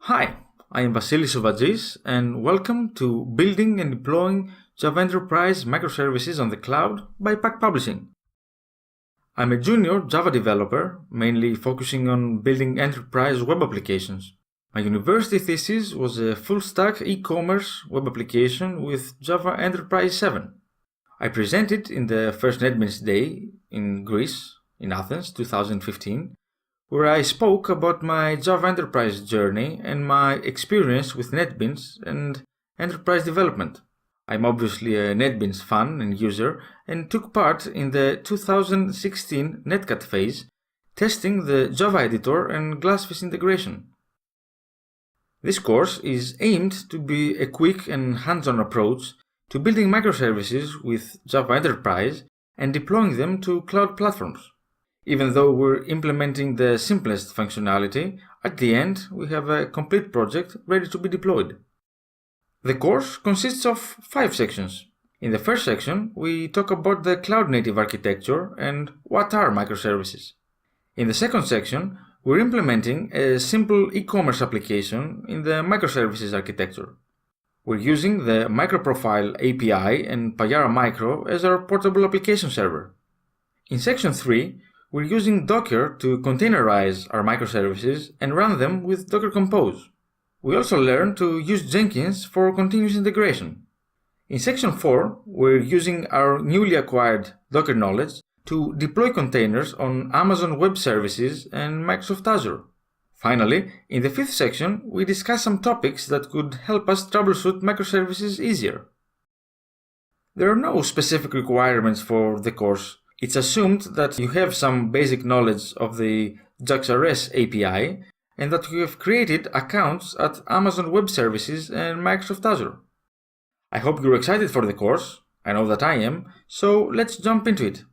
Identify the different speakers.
Speaker 1: Hi, I am Vasilis Sovadis and welcome to Building and Deploying Java Enterprise Microservices on the Cloud by Pack Publishing. I'm a junior Java developer, mainly focusing on building enterprise web applications. My university thesis was a full-stack e-commerce web application with Java Enterprise 7. I presented in the first NetBeans Day in Greece, in Athens, 2015, where I spoke about my Java Enterprise journey and my experience with NetBeans and enterprise development. I'm obviously a NetBeans fan and user and took part in the 2016 Netcat phase, testing the Java editor and Glassfish integration. This course is aimed to be a quick and hands-on approach to building microservices with Java Enterprise and deploying them to cloud platforms. Even though we're implementing the simplest functionality, at the end we have a complete project ready to be deployed. The course consists of 5 sections. In the first section, we talk about the cloud-native architecture and what are microservices. In the second section, we're implementing a simple e-commerce application in the microservices architecture. We're using the MicroProfile API and Payara Micro as our portable application server. In section 3, we're using Docker to containerize our microservices and run them with Docker Compose. We also learn to use Jenkins for continuous integration. In section 4, we're using our newly acquired Docker knowledge to deploy containers on Amazon Web Services and Microsoft Azure. Finally, in the 5th section, we discuss some topics that could help us troubleshoot microservices easier. There are no specific requirements for the course. It's assumed that you have some basic knowledge of the JAX-RS API and that you have created accounts at Amazon Web Services and Microsoft Azure. I hope you're excited for the course. I know that I am, so let's jump into it.